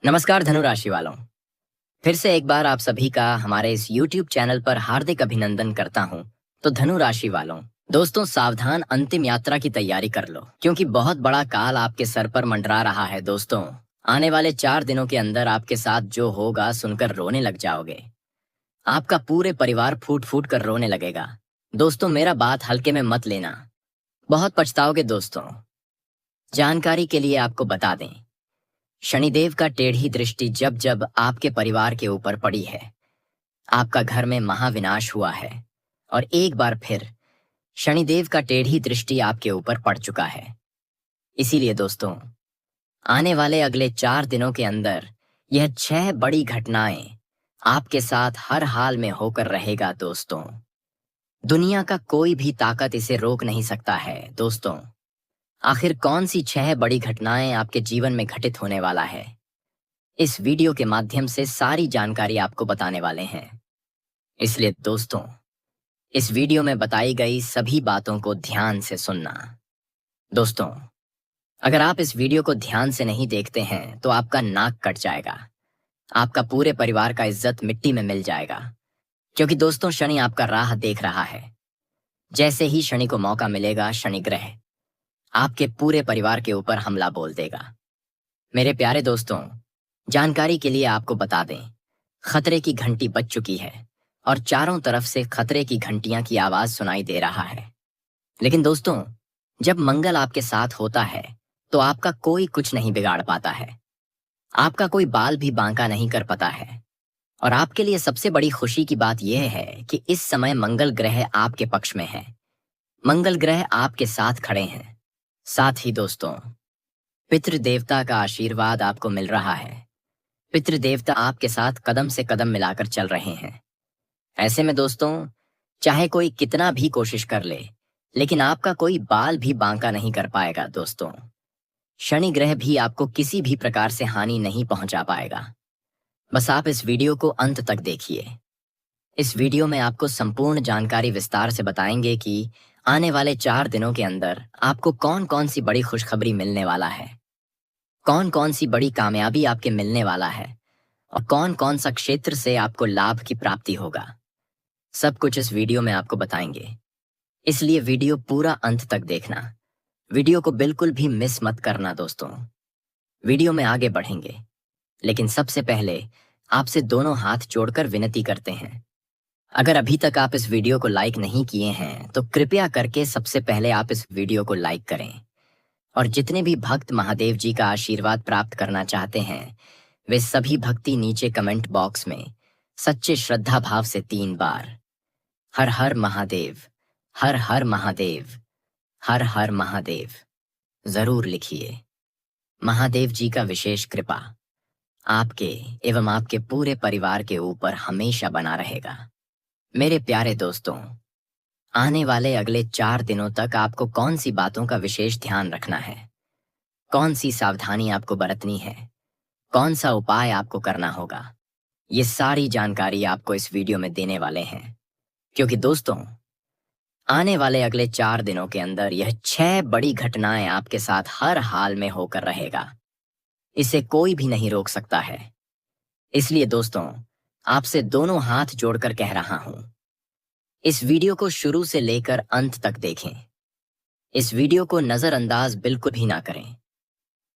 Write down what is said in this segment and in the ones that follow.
नमस्कार धनु राशि वालों। फिर से एक बार आप सभी का हमारे इस YouTube चैनल पर हार्दिक अभिनंदन करता हूं। तो धनु राशि वालों, दोस्तों सावधान, अंतिम यात्रा की तैयारी कर लो क्योंकि बहुत बड़ा काल आपके सर पर मंडरा रहा है। दोस्तों, आने वाले 4 दिनों के अंदर आपके साथ जो होगा सुनकर रोने लग जाओगे। आपका पूरे परिवार फूट फूट कर रोने लगेगा। दोस्तों, मेरा बात हल्के में मत लेना, बहुत पछताओगे। दोस्तों, जानकारी के लिए आपको बता दें, शनिदेव का टेढ़ी दृष्टि जब जब आपके परिवार के ऊपर पड़ी है, आपका घर में महाविनाश हुआ है। और एक बार फिर शनिदेव का टेढ़ी दृष्टि आपके ऊपर पड़ चुका है। इसीलिए दोस्तों, आने वाले अगले 4 दिनों के अंदर यह 6 बड़ी घटनाएं आपके साथ हर हाल में होकर रहेगा। दोस्तों, दुनिया का कोई भी ताकत इसे रोक नहीं सकता है। दोस्तों, आखिर कौन सी 6 बड़ी घटनाएं आपके जीवन में घटित होने वाला है, इस वीडियो के माध्यम से सारी जानकारी आपको बताने वाले हैं। इसलिए दोस्तों, इस वीडियो में बताई गई सभी बातों को ध्यान से सुनना। दोस्तों, अगर आप इस वीडियो को ध्यान से नहीं देखते हैं तो आपका नाक कट जाएगा, आपका पूरे परिवार का इज्जत मिट्टी में मिल जाएगा। क्योंकि दोस्तों, शनि आपका राह देख रहा है। जैसे ही शनि को मौका मिलेगा, शनि ग्रह आपके पूरे परिवार के ऊपर हमला बोल देगा। मेरे प्यारे दोस्तों, जानकारी के लिए आपको बता दें, खतरे की घंटी बज चुकी है और चारों तरफ से खतरे की घंटियां की आवाज सुनाई दे रहा है। लेकिन दोस्तों, जब मंगल आपके साथ होता है तो आपका कोई कुछ नहीं बिगाड़ पाता है, आपका कोई बाल भी बांका नहीं कर पाता है। और आपके लिए सबसे बड़ी खुशी की बात यह है कि इस समय मंगल ग्रह आपके पक्ष में है, मंगल ग्रह आपके साथ खड़े हैं। साथ ही दोस्तों, पितृदेवता का आशीर्वाद आपको मिल रहा है। पितृदेवता आपके साथ कदम से कदम मिलाकर चल रहे हैं। ऐसे में दोस्तों, चाहे कोई कितना भी कोशिश कर ले, लेकिन आपका कोई बाल भी बांका नहीं कर पाएगा। दोस्तों, शनि ग्रह भी आपको किसी भी प्रकार से हानि नहीं पहुंचा पाएगा। बस आप इस वीडियो को अंत तक देखिए। इस वीडियो में आपको संपूर्ण जानकारी विस्तार से बताएंगे कि आने वाले 4 दिनों के अंदर आपको कौन कौन सी बड़ी खुशखबरी मिलने वाला है, कौन कौन सी बड़ी कामयाबी आपके मिलने वाला है और कौन कौन सा क्षेत्र से आपको लाभ की प्राप्ति होगा। सब कुछ इस वीडियो में आपको बताएंगे, इसलिए वीडियो पूरा अंत तक देखना। वीडियो को बिल्कुल भी मिस मत करना। दोस्तों, वीडियो में आगे बढ़ेंगे, लेकिन सबसे पहले आपसे दोनों हाथ जोड़कर विनती करते हैं, अगर अभी तक आप इस वीडियो को लाइक नहीं किए हैं तो कृपया करके सबसे पहले आप इस वीडियो को लाइक करें। और जितने भी भक्त महादेव जी का आशीर्वाद प्राप्त करना चाहते हैं, वे सभी भक्ति नीचे कमेंट बॉक्स में सच्चे श्रद्धा भाव से 3 बार हर हर महादेव, हर हर महादेव, हर हर महादेव जरूर लिखिए। महादेव जी का विशेष कृपा आपके एवं आपके पूरे परिवार के ऊपर हमेशा बना रहेगा। मेरे प्यारे दोस्तों, आने वाले अगले 4 दिनों तक आपको कौन सी बातों का विशेष ध्यान रखना है, कौन सी सावधानी आपको बरतनी है, कौन सा उपाय आपको करना होगा, ये सारी जानकारी आपको इस वीडियो में देने वाले हैं। क्योंकि दोस्तों, आने वाले अगले 4 दिनों के अंदर यह 6 बड़ी घटनाएं आपके साथ हर हाल में होकर रहेगा। इसे कोई भी नहीं रोक सकता है। इसलिए दोस्तों, आपसे दोनों हाथ जोड़कर कह रहा हूं, इस वीडियो को शुरू से लेकर अंत तक देखें। इस वीडियो को नजरअंदाज बिल्कुल भी ना करें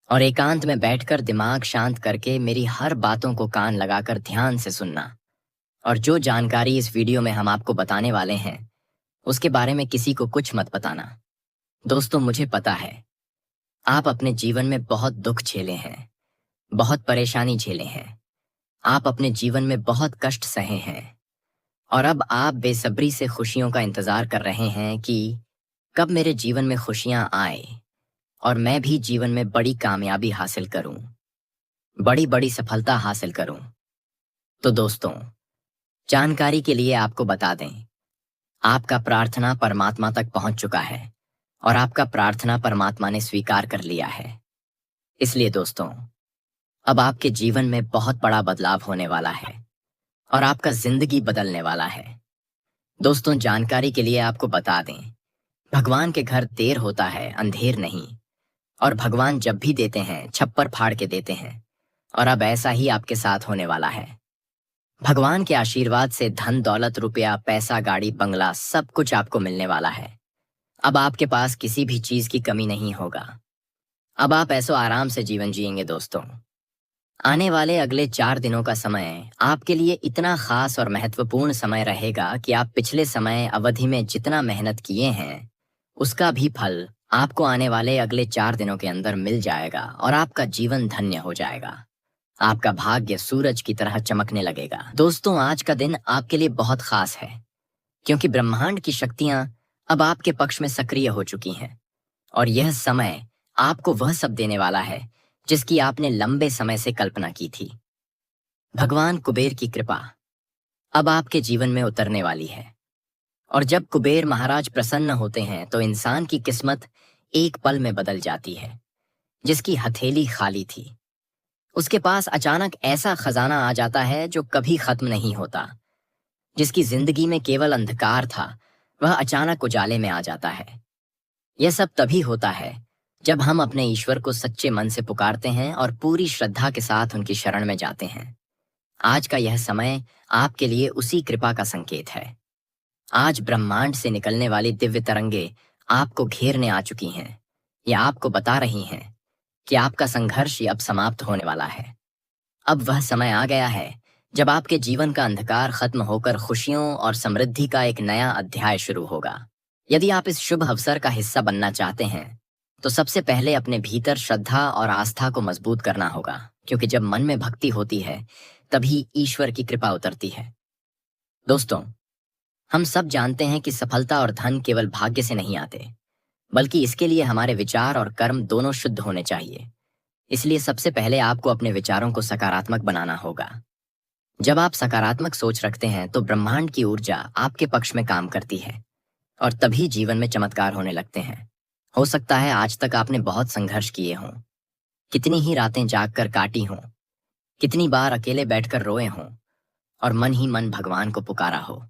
और एकांत में बैठकर दिमाग शांत करके मेरी हर बातों को कान लगाकर ध्यान से सुनना। और जो जानकारी इस वीडियो में हम आपको बताने वाले हैं, उसके बारे में किसी को कुछ मत बताना। दोस्तों, मुझे पता है आप अपने जीवन में बहुत दुख झेले हैं, बहुत परेशानी झेले हैं, आप अपने जीवन में बहुत कष्ट सहे हैं और अब आप बेसब्री से खुशियों का इंतजार कर रहे हैं कि कब मेरे जीवन में खुशियां आए और मैं भी जीवन में बड़ी कामयाबी हासिल करूं, बड़ी बड़ी सफलता हासिल करूं। तो दोस्तों, जानकारी के लिए आपको बता दें, आपका प्रार्थना परमात्मा तक पहुंच चुका है और आपका प्रार्थना परमात्मा ने स्वीकार कर लिया है। इसलिए दोस्तों, अब आपके जीवन में बहुत बड़ा बदलाव होने वाला है और आपका जिंदगी बदलने वाला है। दोस्तों, जानकारी के लिए आपको बता दें, भगवान के घर देर होता है, अंधेर नहीं। और भगवान जब भी देते हैं, छप्पर फाड़ के देते हैं और अब ऐसा ही आपके साथ होने वाला है। भगवान के आशीर्वाद से धन दौलत रुपया पैसा गाड़ी बंगला सब कुछ आपको मिलने वाला है। अब आपके पास किसी भी चीज की कमी नहीं होगा। अब आप ऐसो आराम से जीवन जिएंगे दोस्तों। आने वाले अगले 4 दिनों का समय आपके लिए इतना खास और महत्वपूर्ण समय रहेगा कि आप पिछले समय अवधि में जितना मेहनत किए हैं उसका भी फल आपको आने वाले अगले 4 दिनों के अंदर मिल जाएगा और आपका जीवन धन्य हो जाएगा। आपका भाग्य सूरज की तरह चमकने लगेगा। दोस्तों, आज का दिन आपके लिए बहुत खास है क्योंकि ब्रह्मांड की शक्तियां अब आपके पक्ष में सक्रिय हो चुकी हैं और यह समय आपको वह सब देने वाला है जिसकी आपने लंबे समय से कल्पना की थी। भगवान कुबेर की कृपा अब आपके जीवन में उतरने वाली है और जब कुबेर महाराज प्रसन्न होते हैं तो इंसान की किस्मत एक पल में बदल जाती है। जिसकी हथेली खाली थी उसके पास अचानक ऐसा खजाना आ जाता है जो कभी खत्म नहीं होता। जिसकी जिंदगी में केवल अंधकार था वह अचानक उजाले में आ जाता है। यह सब तभी होता है जब हम अपने ईश्वर को सच्चे मन से पुकारते हैं और पूरी श्रद्धा के साथ उनकी शरण में जाते हैं। आज का यह समय आपके लिए उसी कृपा का संकेत है। आज ब्रह्मांड से निकलने वाली दिव्य तरंगे आपको घेरने आ चुकी हैं। यह आपको बता रही हैं कि आपका संघर्ष अब समाप्त होने वाला है। अब वह समय आ गया है जब आपके जीवन का अंधकार खत्म होकर खुशियों और समृद्धि का एक नया अध्याय शुरू होगा। यदि आप इस शुभ अवसर का हिस्सा बनना चाहते हैं तो सबसे पहले अपने भीतर श्रद्धा और आस्था को मजबूत करना होगा, क्योंकि जब मन में भक्ति होती है तभी ईश्वर की कृपा उतरती है। दोस्तों, हम सब जानते हैं कि सफलता और धन केवल भाग्य से नहीं आते, बल्कि इसके लिए हमारे विचार और कर्म दोनों शुद्ध होने चाहिए। इसलिए सबसे पहले आपको अपने विचारों को सकारात्मक बनाना होगा। जब आप सकारात्मक सोच रखते हैं तो ब्रह्मांड की ऊर्जा आपके पक्ष में काम करती है और तभी जीवन में चमत्कार होने लगते हैं। हो सकता है आज तक आपने बहुत संघर्ष किए हों, कितनी ही रातें जागकर काटी हों, कितनी बार अकेले बैठकर रोए हों और मन ही मन भगवान को पुकारा हो।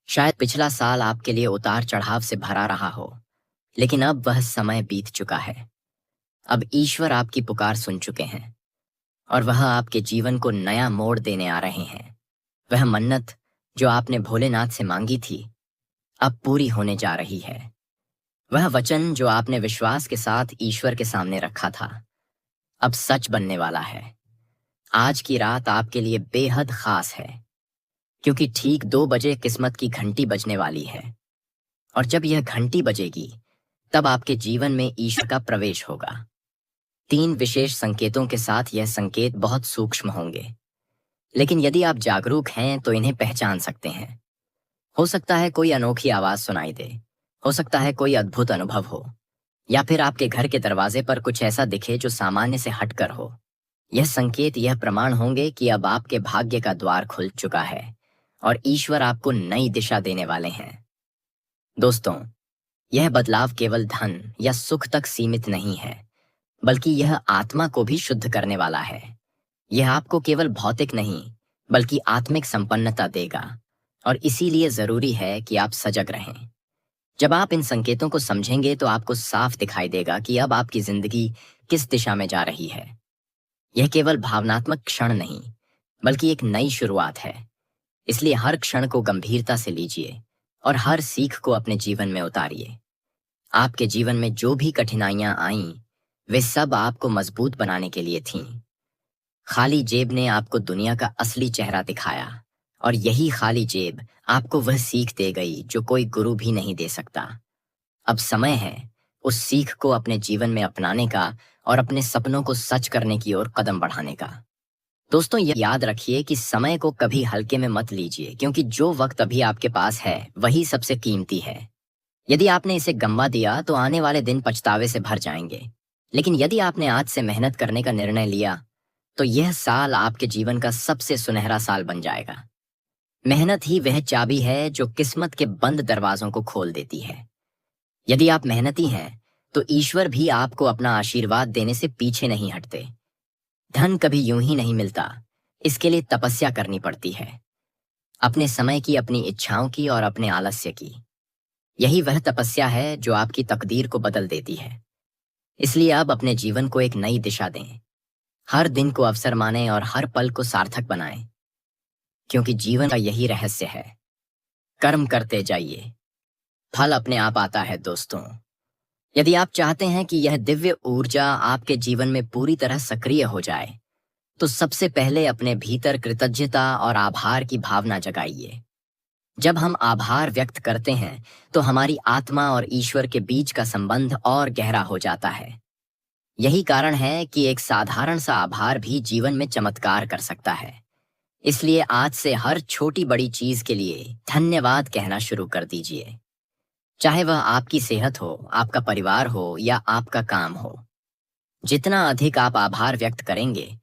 शायद पिछला साल आपके लिए उतार चढ़ाव से भरा रहा हो, लेकिन अब वह समय बीत चुका है। अब ईश्वर आपकी पुकार सुन चुके हैं और वह आपके जीवन को नया मोड़ देने आ रहे हैं। वह मन्नत जो आपने भोलेनाथ से मांगी थी अब पूरी होने जा रही है। वह वचन जो आपने विश्वास के साथ ईश्वर के सामने रखा था अब सच बनने वाला है। आज की रात आपके लिए बेहद खास है क्योंकि ठीक 2 बजे किस्मत की घंटी बजने वाली है और जब यह घंटी बजेगी तब आपके जीवन में ईश्वर का प्रवेश होगा। 3 विशेष संकेतों के साथ यह संकेत बहुत सूक्ष्म होंगे, लेकिन यदि आप जागरूक हैं तो इन्हें पहचान सकते हैं। हो सकता है कोई अनोखी आवाज सुनाई दे, हो सकता है कोई अद्भुत अनुभव हो, या फिर आपके घर के दरवाजे पर कुछ ऐसा दिखे जो सामान्य से हटकर हो। यह संकेत यह प्रमाण होंगे कि अब आपके भाग्य का द्वार खुल चुका है और ईश्वर आपको नई दिशा देने वाले हैं। दोस्तों, यह बदलाव केवल धन या सुख तक सीमित नहीं है, बल्कि यह आत्मा को भी शुद्ध करने वाला है। यह आपको केवल भौतिक नहीं बल्कि आत्मिक संपन्नता देगा और इसीलिए जरूरी है कि आप सजग रहें। जब आप इन संकेतों को समझेंगे तो आपको साफ दिखाई देगा कि अब आपकी जिंदगी किस दिशा में जा रही है। यह केवल भावनात्मक क्षण नहीं बल्कि एक नई शुरुआत है। इसलिए हर क्षण को गंभीरता से लीजिए और हर सीख को अपने जीवन में उतारिए। आपके जीवन में जो भी कठिनाइयां आईं वे सब आपको मजबूत बनाने के लिए थीं। खाली जेब ने आपको दुनिया का असली चेहरा दिखाया और यही खाली जेब आपको वह सीख दे गई जो कोई गुरु भी नहीं दे सकता। अब समय है उस सीख को अपने जीवन में अपनाने का और अपने सपनों को सच करने की ओर कदम बढ़ाने का। दोस्तों, यह याद रखिए कि समय को कभी हल्के में मत लीजिए, क्योंकि जो वक्त अभी आपके पास है वही सबसे कीमती है। यदि आपने इसे गंवा दिया तो आने वाले दिन पछतावे से भर जाएंगे, लेकिन यदि आपने आज से मेहनत करने का निर्णय लिया तो यह साल आपके जीवन का सबसे सुनहरा साल बन जाएगा। मेहनत ही वह चाबी है जो किस्मत के बंद दरवाजों को खोल देती है। यदि आप मेहनती हैं तो ईश्वर भी आपको अपना आशीर्वाद देने से पीछे नहीं हटते। धन कभी यूं ही नहीं मिलता, इसके लिए तपस्या करनी पड़ती है, अपने समय की, अपनी इच्छाओं की और अपने आलस्य की। यही वह तपस्या है जो आपकी तकदीर को बदल देती है। इसलिए अब अपने जीवन को एक नई दिशा दें। हर दिन को अवसर माने और हर पल को सार्थक बनाएं, क्योंकि जीवन का यही रहस्य है। कर्म करते जाइए, फल अपने आप आता है दोस्तों। यदि आप चाहते हैं कि यह दिव्य ऊर्जा आपके जीवन में पूरी तरह सक्रिय हो जाए, तो सबसे पहले अपने भीतर कृतज्ञता और आभार की भावना जगाइए। जब हम आभार व्यक्त करते हैं, तो हमारी आत्मा और ईश्वर के बीच का संबंध और गहरा हो जाता है। यही कारण है कि एक साधारण सा आभार भी जीवन में चमत्कार कर सकता है। इसलिए आज से हर छोटी बड़ी चीज के लिए धन्यवाद कहना शुरू कर दीजिए, चाहे वह आपकी सेहत हो, आपका परिवार हो या आपका काम हो। जितना अधिक आप आभार व्यक्त करेंगे,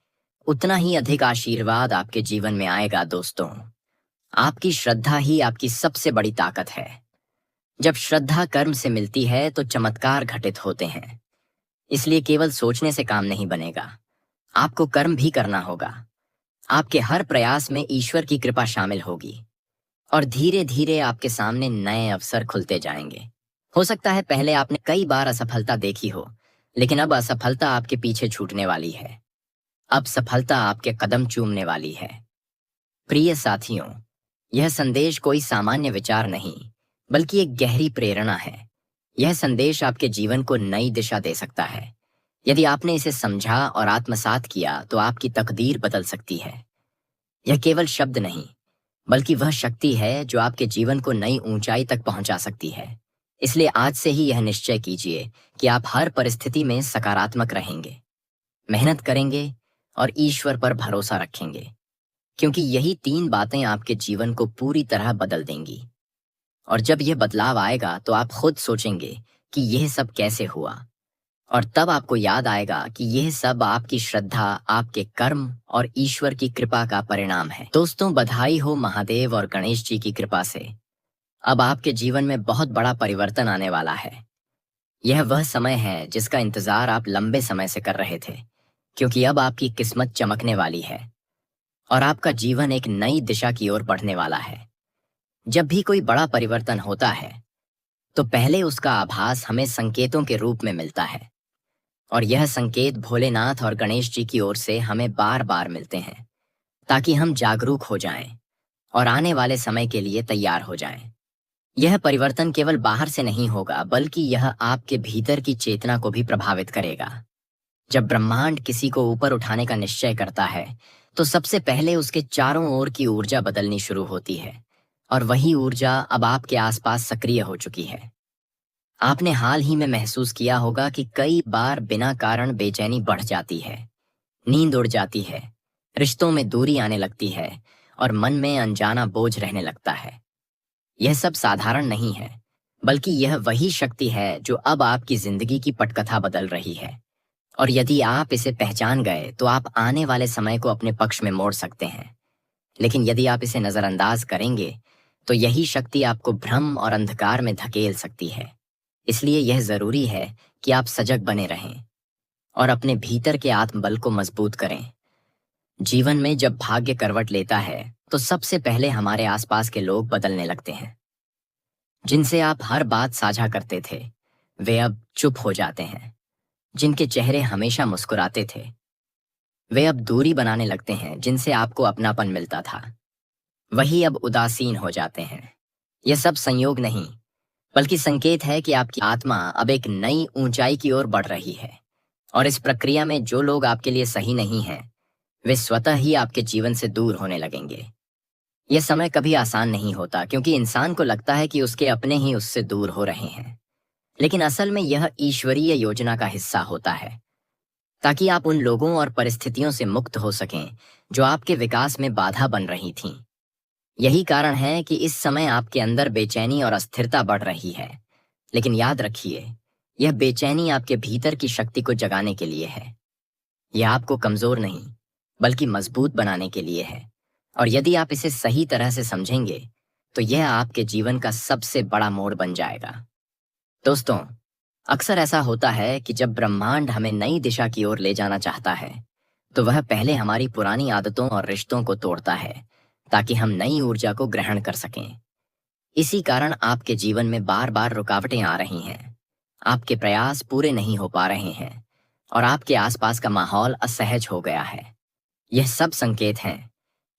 उतना ही अधिक आशीर्वाद आपके जीवन में आएगा दोस्तों। आपकी श्रद्धा ही आपकी सबसे बड़ी ताकत है। जब श्रद्धा कर्म से मिलती है तो चमत्कार घटित होते हैं। इसलिए केवल सोचने से काम नहीं बनेगा, आपको कर्म भी करना होगा। आपके हर प्रयास में ईश्वर की कृपा शामिल होगी और धीरे धीरे आपके सामने नए अवसर खुलते जाएंगे। हो सकता है पहले आपने कई बार असफलता देखी हो, लेकिन अब असफलता आपके पीछे छूटने वाली है। अब सफलता आपके कदम चूमने वाली है। प्रिय साथियों, यह संदेश कोई सामान्य विचार नहीं, बल्कि एक गहरी प्रेरणा है। यह संदेश आपके जीवन को नई दिशा दे सकता है। यदि आपने इसे समझा और आत्मसात किया, तो आपकी तकदीर बदल सकती है। यह केवल शब्द नहीं, बल्कि वह शक्ति है जो आपके जीवन को नई ऊंचाई तक पहुंचा सकती है। इसलिए आज से ही यह निश्चय कीजिए कि आप हर परिस्थिति में सकारात्मक रहेंगे, मेहनत करेंगे और ईश्वर पर भरोसा रखेंगे, क्योंकि यही 3 बातें आपके जीवन को पूरी तरह बदल देंगी। और जब यह बदलाव आएगा, तो आप खुद सोचेंगे कि यह सब कैसे हुआ, और तब आपको याद आएगा कि यह सब आपकी श्रद्धा, आपके कर्म और ईश्वर की कृपा का परिणाम है। दोस्तों, बधाई हो महादेव और गणेश जी की कृपा से। अब आपके जीवन में बहुत बड़ा परिवर्तन आने वाला है। यह वह समय है जिसका इंतजार आप लंबे समय से कर रहे थे, क्योंकि अब आपकी किस्मत चमकने वाली है और आपका जीवन एक नई दिशा की ओर बढ़ने वाला है। जब भी कोई बड़ा परिवर्तन होता है, तो पहले उसका आभास हमें संकेतों के रूप में मिलता है, और यह संकेत भोलेनाथ और गणेश जी की ओर से हमें बार बार मिलते हैं, ताकि हम जागरूक हो जाएं और आने वाले समय के लिए तैयार हो जाएं। यह परिवर्तन केवल बाहर से नहीं होगा, बल्कि यह आपके भीतर की चेतना को भी प्रभावित करेगा। जब ब्रह्मांड किसी को ऊपर उठाने का निश्चय करता है, तो सबसे पहले उसके चारों ओर की ऊर्जा बदलनी शुरू होती है, और वही ऊर्जा अब आपके आसपास सक्रिय हो चुकी है। आपने हाल ही में महसूस किया होगा कि कई बार बिना कारण बेचैनी बढ़ जाती है, नींद उड़ जाती है, रिश्तों में दूरी आने लगती है और मन में अनजाना बोझ रहने लगता है। यह सब साधारण नहीं है, बल्कि यह वही शक्ति है जो अब आपकी जिंदगी की पटकथा बदल रही है। और यदि आप इसे पहचान गए, तो आप आने वाले समय को अपने पक्ष में मोड़ सकते हैं। लेकिन यदि आप इसे नजरअंदाज करेंगे, तो यही शक्ति आपको भ्रम और अंधकार में धकेल सकती है। इसलिए यह जरूरी है कि आप सजग बने रहें और अपने भीतर के आत्मबल को मजबूत करें। जीवन में जब भाग्य करवट लेता है, तो सबसे पहले हमारे आसपास के लोग बदलने लगते हैं। जिनसे आप हर बात साझा करते थे, वे अब चुप हो जाते हैं। जिनके चेहरे हमेशा मुस्कुराते थे, वे अब दूरी बनाने लगते हैं। जिनसे आपको अपनापन मिलता था, वही अब उदासीन हो जाते हैं। यह सब संयोग नहीं, बल्कि संकेत है कि आपकी आत्मा अब एक नई ऊंचाई की ओर बढ़ रही है। और इस प्रक्रिया में जो लोग आपके लिए सही नहीं हैं, वे स्वतः ही आपके जीवन से दूर होने लगेंगे। यह समय कभी आसान नहीं होता, क्योंकि इंसान को लगता है कि उसके अपने ही उससे दूर हो रहे हैं। लेकिन असल में यह ईश्वरीय योजना का हिस्सा होता है, ताकि आप उन लोगों और परिस्थितियों से मुक्त हो सकें जो आपके विकास में बाधा बन रही थीं। यही कारण है कि इस समय आपके अंदर बेचैनी और अस्थिरता बढ़ रही है। लेकिन याद रखिए, यह बेचैनी आपके भीतर की शक्ति को जगाने के लिए है। यह आपको कमजोर नहीं, बल्कि मजबूत बनाने के लिए है। और यदि आप इसे सही तरह से समझेंगे, तो यह आपके जीवन का सबसे बड़ा मोड़ बन जाएगा। दोस्तों, अक्सर ऐसा होता है कि जब ब्रह्मांड हमें नई दिशा की ओर ले जाना चाहता है, तो वह पहले हमारी पुरानी आदतों और रिश्तों को तोड़ता है, ताकि हम नई ऊर्जा को ग्रहण कर सकें। इसी कारण आपके जीवन में बार बार रुकावटें आ रही हैं, आपके प्रयास पूरे नहीं हो पा रहे हैं, और आपके आसपास का माहौल असहज हो गया है। यह सब संकेत हैं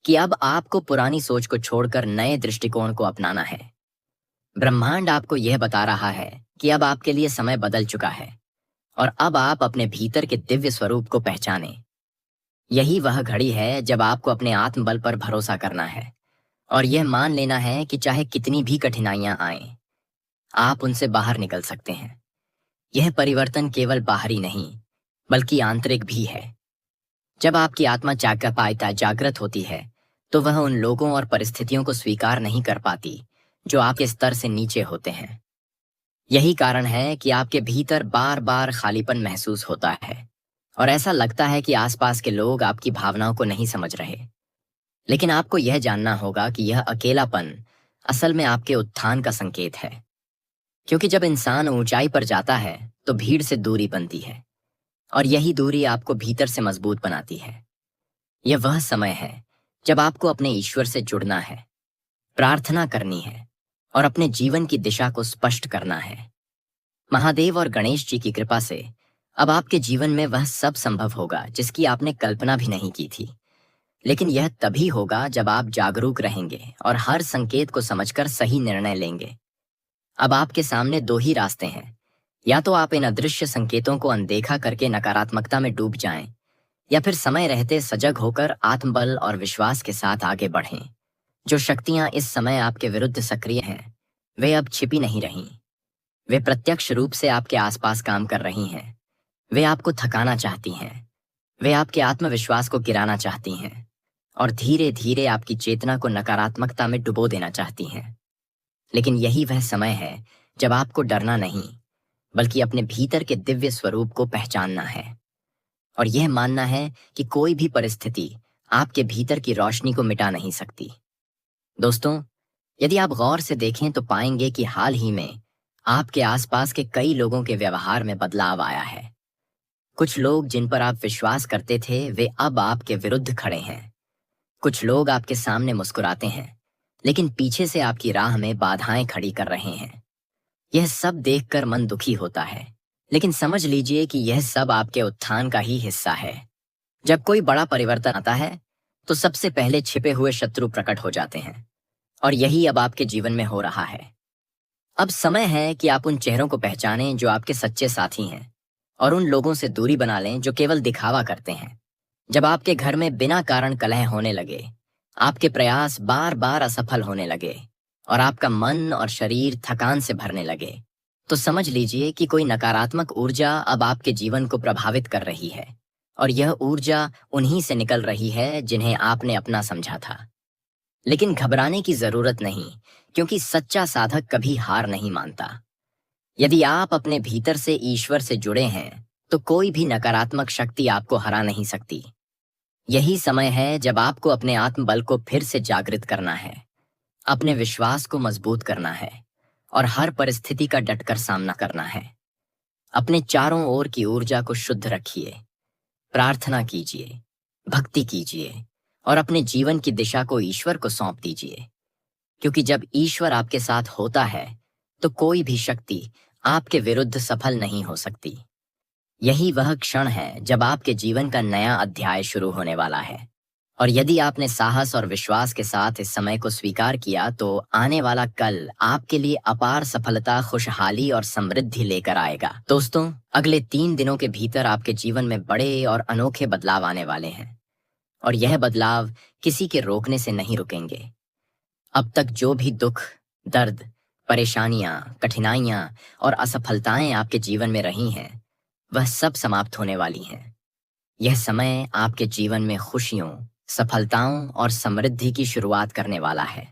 कि अब आपको पुरानी सोच को छोड़कर नए दृष्टिकोण को अपनाना है। ब्रह्मांड आपको यह बता रहा है कि अब आपके लिए समय बदल चुका है और अब आप अपने भीतर के दिव्य स्वरूप को पहचानें। यही वह घड़ी है जब आपको अपने आत्मबल पर भरोसा करना है और यह मान लेना है कि चाहे कितनी भी कठिनाइयां आएं, आप उनसे बाहर निकल सकते हैं। यह परिवर्तन केवल बाहरी नहीं, बल्कि आंतरिक भी है। जब आपकी आत्मा चाकपायता जागृत होती है, तो वह उन लोगों और परिस्थितियों को स्वीकार नहीं कर पाती जो आपके स्तर से नीचे होते हैं। यही कारण है कि आपके भीतर बार बार खालीपन महसूस होता है और ऐसा लगता है कि आसपास के लोग आपकी भावनाओं को नहीं समझ रहे। लेकिन आपको यह जानना होगा कि यह अकेलापन असल में आपके उत्थान का संकेत है, क्योंकि जब इंसान ऊंचाई पर जाता है तो भीड़ से दूरी बनती है और यही दूरी आपको भीतर से मजबूत बनाती है। यह वह समय है जब आपको अपने ईश्वर से जुड़ना है, प्रार्थना करनी है और अपने जीवन की दिशा को स्पष्ट करना है। महादेव और गणेश जी की कृपा से अब आपके जीवन में वह सब संभव होगा जिसकी आपने कल्पना भी नहीं की थी। लेकिन यह तभी होगा जब आप जागरूक रहेंगे और हर संकेत को समझकर सही निर्णय लेंगे। अब आपके सामने दो ही रास्ते हैं, या तो आप इन अदृश्य संकेतों को अनदेखा करके नकारात्मकता में डूब जाएं, या फिर समय रहते सजग होकर आत्मबल और विश्वास के साथ आगे बढ़ें। जो शक्तियां इस समय आपके विरुद्ध सक्रिय हैं, वे अब छिपी नहीं रहीं। वे प्रत्यक्ष रूप से आपके आसपास काम कर रही हैं। वे आपको थकाना चाहती हैं, वे आपके आत्मविश्वास को गिराना चाहती हैं और धीरे धीरे आपकी चेतना को नकारात्मकता में डुबो देना चाहती हैं। लेकिन यही वह समय है जब आपको डरना नहीं, बल्कि अपने भीतर के दिव्य स्वरूप को पहचानना है और यह मानना है कि कोई भी परिस्थिति आपके भीतर की रोशनी को मिटा नहीं सकती। दोस्तों, यदि आप गौर से देखें तो पाएंगे कि हाल ही में आपके आसपास के कई लोगों के व्यवहार में बदलाव आया है। कुछ लोग जिन पर आप विश्वास करते थे, वे अब आपके विरुद्ध खड़े हैं। कुछ लोग आपके सामने मुस्कुराते हैं, लेकिन पीछे से आपकी राह में बाधाएं खड़ी कर रहे हैं। यह सब देखकर मन दुखी होता है, लेकिन समझ लीजिए कि यह सब आपके उत्थान का ही हिस्सा है। जब कोई बड़ा परिवर्तन आता है, तो सबसे पहले छिपे हुए शत्रु प्रकट हो जाते हैं और यही अब आपके जीवन में हो रहा है। अब समय है कि आप उन चेहरों को पहचानें जो आपके सच्चे साथी हैं और उन लोगों से दूरी बना लें जो केवल दिखावा करते हैं। जब आपके घर में बिना कारण कलह होने लगे, आपके प्रयास बार बार असफल होने लगे और आपका मन और शरीर थकान से भरने लगे, तो समझ लीजिए कि कोई नकारात्मक ऊर्जा अब आपके जीवन को प्रभावित कर रही है और यह ऊर्जा उन्हीं से निकल रही है जिन्हें आपने अपना समझा था। लेकिन घबराने की जरूरत नहीं, क्योंकि सच्चा साधक कभी हार नहीं मानता। यदि आप अपने भीतर से ईश्वर से जुड़े हैं, तो कोई भी नकारात्मक शक्ति आपको हरा नहीं सकती। यही समय है जब आपको अपने आत्मबल को फिर से जागृत करना है, अपने विश्वास को मजबूत करना है और हर परिस्थिति का डटकर सामना करना है। अपने चारों ओर की ऊर्जा को शुद्ध रखिए, प्रार्थना कीजिए, भक्ति कीजिए और अपने जीवन की दिशा को ईश्वर को सौंप दीजिए, क्योंकि जब ईश्वर आपके साथ होता है तो कोई भी शक्ति आपके विरुद्ध सफल नहीं हो सकती। यही वह क्षण है जब आपके जीवन का नया अध्याय शुरू होने वाला है और यदि आपने साहस और विश्वास के साथ इस समय को स्वीकार किया, तो आने वाला कल आपके लिए अपार सफलता, खुशहाली और समृद्धि लेकर आएगा। दोस्तों, अगले 3 दिनों के भीतर आपके जीवन में बड़े और अनोखे बदलाव आने वाले हैं और यह बदलाव किसी के रोकने से नहीं रुकेंगे। अब तक जो भी दुख, दर्द, परेशानियां, कठिनाइयां और असफलताएं आपके जीवन में रही हैं, वह सब समाप्त होने वाली हैं। यह समय आपके जीवन में खुशियों, सफलताओं और समृद्धि की शुरुआत करने वाला है।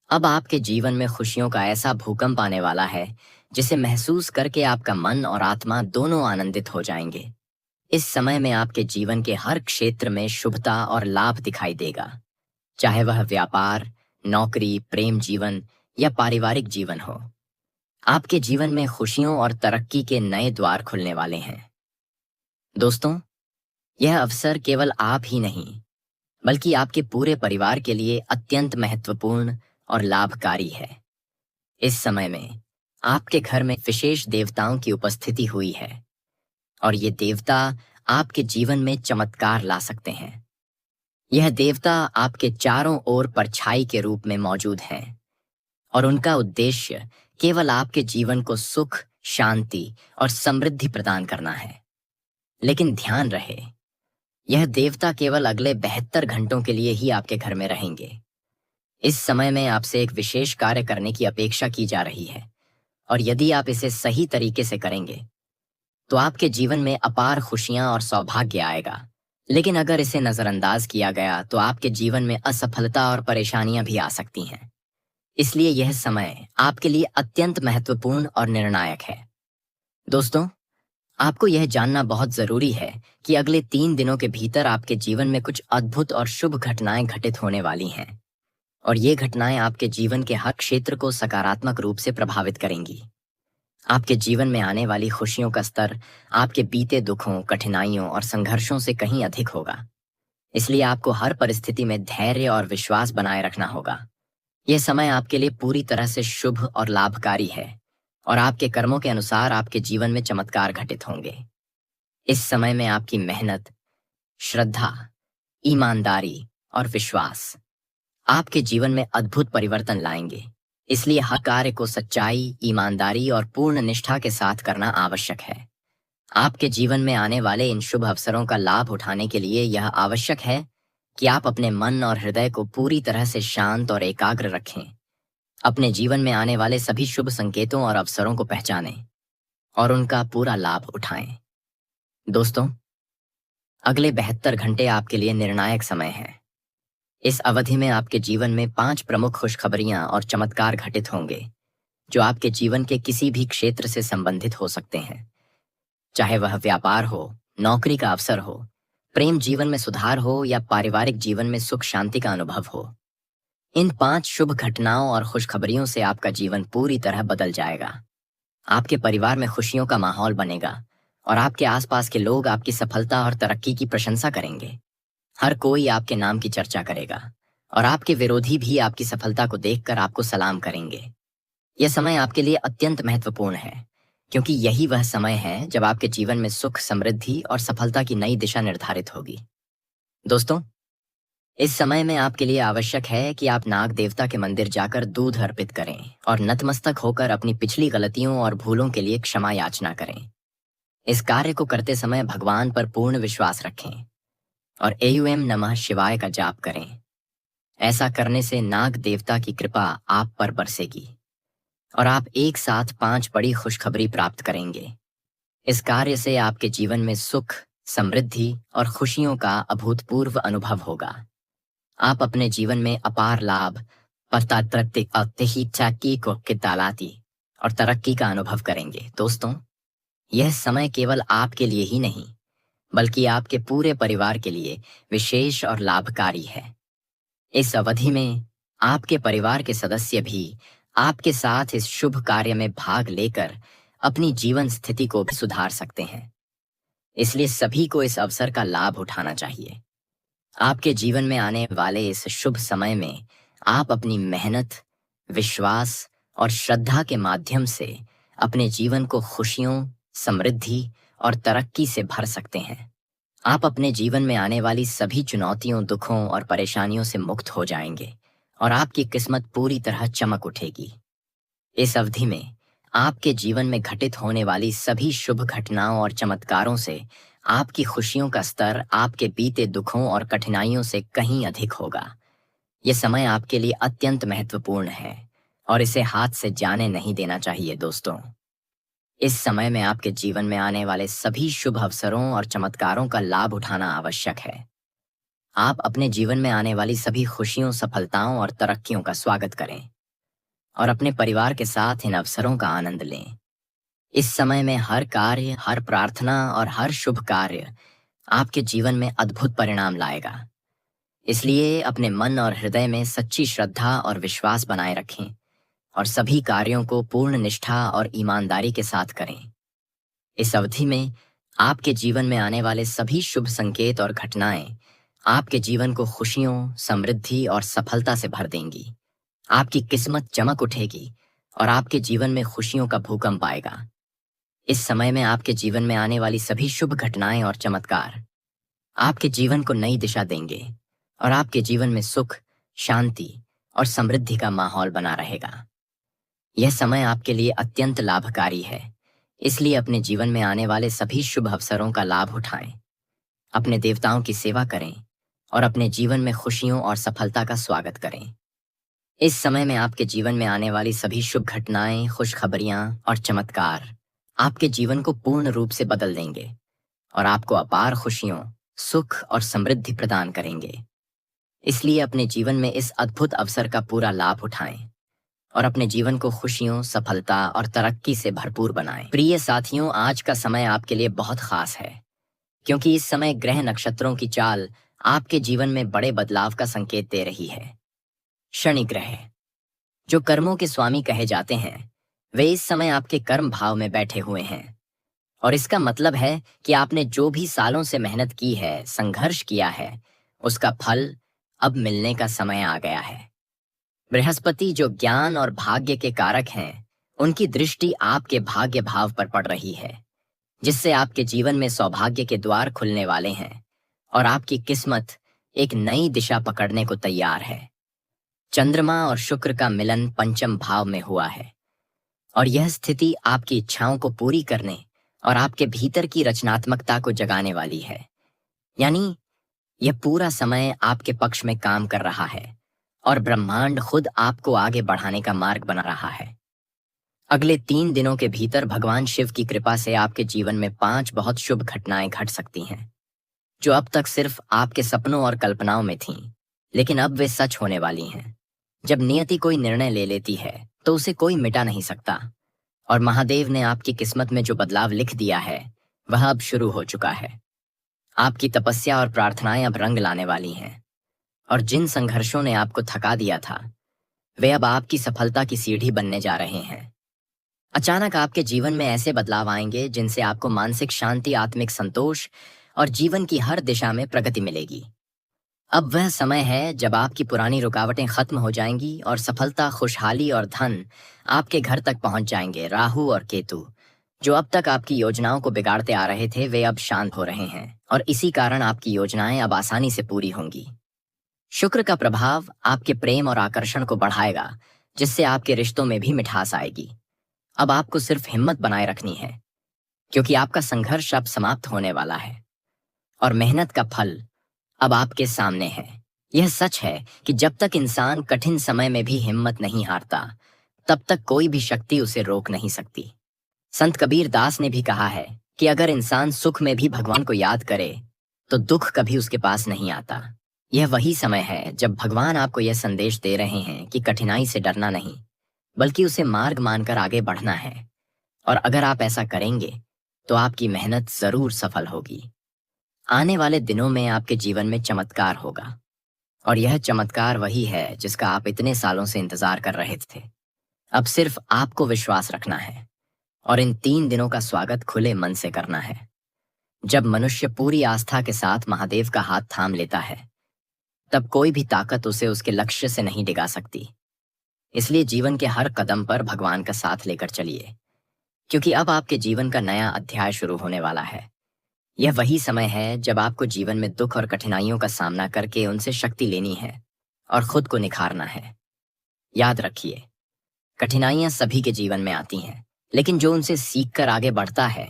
अब आपके जीवन में खुशियों का ऐसा भूकंप आने वाला है जिसे महसूस करके आपका मन और आत्मा दोनों आनंदित हो जाएंगे। इस समय में आपके जीवन के हर क्षेत्र में शुभता और लाभ दिखाई देगा, चाहे वह व्यापार, नौकरी, प्रेम जीवन या पारिवारिक जीवन हो। आपके जीवन में खुशियों और तरक्की के नए द्वार खुलने वाले हैं। दोस्तों, यह अवसर केवल आप ही नहीं, बल्कि आपके पूरे परिवार के लिए अत्यंत महत्वपूर्ण और लाभकारी है। इस समय में आपके घर में विशेष देवताओं की उपस्थिति हुई है। और ये देवता आपके जीवन में चमत्कार ला सकते हैं। यह देवता आपके चारों ओर परछाई के रूप में मौजूद हैं और उनका उद्देश्य केवल आपके जीवन को सुख, शांति और समृद्धि प्रदान करना है। लेकिन ध्यान रहे, यह देवता केवल अगले 72 घंटों के लिए ही आपके घर में रहेंगे। इस समय में आपसे एक विशेष कार्य करने की अपेक्षा की जा रही है और यदि आप इसे सही तरीके से करेंगे तो आपके जीवन में अपार खुशियां और सौभाग्य आएगा। लेकिन अगर इसे नजरअंदाज किया गया तो आपके जीवन में असफलता और परेशानियां भी आ सकती हैं। इसलिए यह समय आपके लिए अत्यंत महत्वपूर्ण और निर्णायक है। दोस्तों, आपको यह जानना बहुत जरूरी है कि अगले 3 दिनों के भीतर आपके जीवन में कुछ अद्भुत और शुभ घटनाएं घटित होने वाली हैं और ये घटनाएं आपके जीवन के हर क्षेत्र को सकारात्मक रूप से प्रभावित करेंगी। आपके जीवन में आने वाली खुशियों का स्तर आपके बीते दुखों, कठिनाइयों और संघर्षों से कहीं अधिक होगा। इसलिए आपको हर परिस्थिति में धैर्य और विश्वास बनाए रखना होगा। यह समय आपके लिए पूरी तरह से शुभ और लाभकारी है और आपके कर्मों के अनुसार आपके जीवन में चमत्कार घटित होंगे। इस समय में आपकी मेहनत, श्रद्धा, ईमानदारी और विश्वास आपके जीवन में अद्भुत परिवर्तन लाएंगे। इसलिए हर कार्य को सच्चाई, ईमानदारी और पूर्ण निष्ठा के साथ करना आवश्यक है। आपके जीवन में आने वाले इन शुभ अवसरों का लाभ उठाने के लिए यह आवश्यक है कि आप अपने मन और हृदय को पूरी तरह से शांत और एकाग्र रखें। अपने जीवन में आने वाले सभी शुभ संकेतों और अवसरों को पहचानें और उनका पूरा लाभ उठाएं। दोस्तों, अगले 72 घंटे आपके लिए निर्णायक समय है। इस अवधि में आपके जीवन में 5 प्रमुख खुशखबरियां और चमत्कार घटित होंगे जो आपके जीवन के किसी भी क्षेत्र से संबंधित हो सकते हैं, चाहे वह व्यापार हो, नौकरी का अवसर हो, प्रेम जीवन में सुधार हो या पारिवारिक जीवन में सुख शांति का अनुभव हो। इन 5 शुभ घटनाओं और खुशखबरियों से आपका जीवन पूरी तरह बदल जाएगा। आपके परिवार में खुशियों का माहौल बनेगा और आपके आसपास के लोग आपकी सफलता और तरक्की की प्रशंसा करेंगे। हर कोई आपके नाम की चर्चा करेगा और आपके विरोधी भी आपकी सफलता को देखकर आपको सलाम करेंगे। यह समय आपके लिए अत्यंत महत्वपूर्ण है क्योंकि यही वह समय है जब आपके जीवन में सुख, समृद्धि और सफलता की नई दिशा निर्धारित होगी। दोस्तों, इस समय में आपके लिए आवश्यक है कि आप नाग देवता के मंदिर जाकर दूध अर्पित करें और नतमस्तक होकर अपनी पिछली गलतियों और भूलों के लिए क्षमा याचना करें। इस कार्य को करते समय भगवान पर पूर्ण विश्वास रखें और एयूएम नमः शिवाय का जाप करें। ऐसा करने से नाग देवता की कृपा आप पर बरसेगी और आप एक साथ 5 बड़ी खुशखबरी प्राप्त करेंगे। इस कार्य से आपके जीवन में सुख, समृद्धि और खुशियों का अभूतपूर्व अनुभव होगा। आप अपने जीवन में अपार लाभ, और तरक्की का अनुभव करेंगे। दोस्तों, यह समय केवल आपके लिए ही नहीं बल्कि आपके पूरे परिवार के लिए विशेष और लाभकारी है। इस अवधि में आपके परिवार के सदस्य भी आपके साथ इस शुभ कार्य में भाग लेकर अपनी जीवन स्थिति को भी सुधार सकते हैं। इसलिए सभी को इस अवसर का लाभ उठाना चाहिए। आपके जीवन में आने वाले इस शुभ समय में आप अपनी मेहनत, विश्वास और श्रद्धा के माध्यम से अपने जीवन को खुशियों, समृद्धि और तरक्की से भर सकते हैं। आप अपने जीवन में आने वाली सभी चुनौतियों, दुखों और परेशानियों से मुक्त हो जाएंगे और आपकी किस्मत पूरी तरह चमक उठेगी। इस अवधि में आपके जीवन में घटित होने वाली सभी शुभ घटनाओं और चमत्कारों से आपकी खुशियों का स्तर आपके बीते दुखों और कठिनाइयों से कहीं अधिक होगा। यह समय आपके लिए अत्यंत महत्वपूर्ण है और इसे हाथ से जाने नहीं देना चाहिए। दोस्तों, इस समय में आपके जीवन में आने वाले सभी शुभ अवसरों और चमत्कारों का लाभ उठाना आवश्यक है। आप अपने जीवन में आने वाली सभी खुशियों, सफलताओं और तरक्कियों का स्वागत करें और अपने परिवार के साथ इन अवसरों का आनंद लें। इस समय में हर कार्य, हर प्रार्थना और हर शुभ कार्य आपके जीवन में अद्भुत परिणाम लाएगा। इसलिए अपने मन और हृदय में सच्ची श्रद्धा और विश्वास बनाए रखें और सभी कार्यों को पूर्ण निष्ठा और ईमानदारी के साथ करें। इस अवधि में आपके जीवन में आने वाले सभी शुभ संकेत और घटनाएं आपके जीवन को खुशियों, समृद्धि और सफलता से भर देंगी। आपकी किस्मत चमक उठेगी और आपके जीवन में खुशियों का भूकंप आएगा। इस समय में आपके जीवन में आने वाली सभी शुभ घटनाएं और चमत्कार आपके जीवन को नई दिशा देंगे और आपके जीवन में सुख, शांति और समृद्धि का माहौल बना रहेगा। यह समय आपके लिए अत्यंत लाभकारी है, इसलिए अपने जीवन में आने वाले सभी शुभ अवसरों का लाभ उठाएं, अपने देवताओं की सेवा करें और अपने जीवन में खुशियों और सफलता का स्वागत करें। इस समय में आपके जीवन में आने वाली सभी शुभ घटनाएं, खुशखबरियां और चमत्कार आपके जीवन को पूर्ण रूप से बदल देंगे और आपको अपार खुशियों, सुख और समृद्धि प्रदान करेंगे। इसलिए अपने जीवन में इस अद्भुत अवसर का पूरा लाभ उठाएं और अपने जीवन को खुशियों, सफलता और तरक्की से भरपूर बनाएं। प्रिय साथियों, आज का समय आपके लिए बहुत खास है, क्योंकि इस समय ग्रह नक्षत्रों की चाल आपके जीवन में बड़े बदलाव का संकेत दे रही है। शनि ग्रह, जो कर्मों के स्वामी कहे जाते हैं, वे इस समय आपके कर्म भाव में बैठे हुए हैं और इसका मतलब है कि आपने जो भी सालों से मेहनत की है, संघर्ष किया है, उसका फल अब मिलने का समय आ गया है। बृहस्पति, जो ज्ञान और भाग्य के कारक हैं, उनकी दृष्टि आपके भाग्य भाव पर पड़ रही है, जिससे आपके जीवन में सौभाग्य के द्वार खुलने वाले हैं और आपकी किस्मत एक नई दिशा पकड़ने को तैयार है। चंद्रमा और शुक्र का मिलन पंचम भाव में हुआ है और यह स्थिति आपकी इच्छाओं को पूरी करने और आपके भीतर की रचनात्मकता को जगाने वाली है। यानी यह पूरा समय आपके पक्ष में काम कर रहा है और ब्रह्मांड खुद आपको आगे बढ़ाने का मार्ग बना रहा है। अगले 3 दिनों के भीतर भगवान शिव की कृपा से आपके जीवन में 5 बहुत शुभ घटनाएं घट सकती हैं, जो अब तक सिर्फ आपके सपनों और कल्पनाओं में थीं, लेकिन अब वे सच होने वाली हैं। जब नियति कोई निर्णय ले लेती है तो उसे कोई मिटा नहीं सकता और महादेव ने आपकी किस्मत में जो बदलाव लिख दिया है वह अब शुरू हो चुका है। आपकी तपस्या और प्रार्थनाएं अब रंग लाने वाली हैं और जिन संघर्षों ने आपको थका दिया था वे अब आपकी सफलता की सीढ़ी बनने जा रहे हैं। अचानक आपके जीवन में ऐसे बदलाव आएंगे जिनसे आपको मानसिक शांति, आत्मिक संतोष और जीवन की हर दिशा में प्रगति मिलेगी। अब वह समय है जब आपकी पुरानी रुकावटें खत्म हो जाएंगी और सफलता, खुशहाली और धन आपके घर तक पहुंच जाएंगे। राहु और केतु, जो अब तक आपकी योजनाओं को बिगाड़ते आ रहे थे, वे अब शांत हो रहे हैं और इसी कारण आपकी योजनाएं अब आसानी से पूरी होंगी। शुक्र का प्रभाव आपके प्रेम और आकर्षण को बढ़ाएगा, जिससे आपके रिश्तों में भी मिठास आएगी। अब आपको सिर्फ हिम्मत बनाए रखनी है, क्योंकि आपका संघर्ष अब समाप्त होने वाला है और मेहनत का फल अब आपके सामने है। यह सच है कि जब तक इंसान कठिन समय में भी हिम्मत नहीं हारता, तब तक कोई भी शक्ति उसे रोक नहीं सकती। संत कबीर दास ने भी कहा है कि अगर इंसान सुख में भी भगवान को याद करे तो दुख कभी उसके पास नहीं आता। यह वही समय है जब भगवान आपको यह संदेश दे रहे हैं कि कठिनाई से डरना नहीं, बल्कि उसे मार्ग मानकर आगे बढ़ना है और अगर आप ऐसा करेंगे तो आपकी मेहनत जरूर सफल होगी। आने वाले दिनों में आपके जीवन में चमत्कार होगा और यह चमत्कार वही है जिसका आप इतने सालों से इंतजार कर रहे थे। अब सिर्फ आपको विश्वास रखना है और इन 3 दिनों का स्वागत खुले मन से करना है। जब मनुष्य पूरी आस्था के साथ महादेव का हाथ थाम लेता है, तब कोई भी ताकत उसे उसके लक्ष्य से नहीं डिगा सकती। इसलिए जीवन के हर कदम पर भगवान का साथ लेकर चलिए, क्योंकि अब आपके जीवन का नया अध्याय शुरू होने वाला है। यह वही समय है जब आपको जीवन में दुख और कठिनाइयों का सामना करके उनसे शक्ति लेनी है और खुद को निखारना है। याद रखिए, कठिनाइयां सभी के जीवन में आती हैं, लेकिन जो उनसे सीखकर आगे बढ़ता है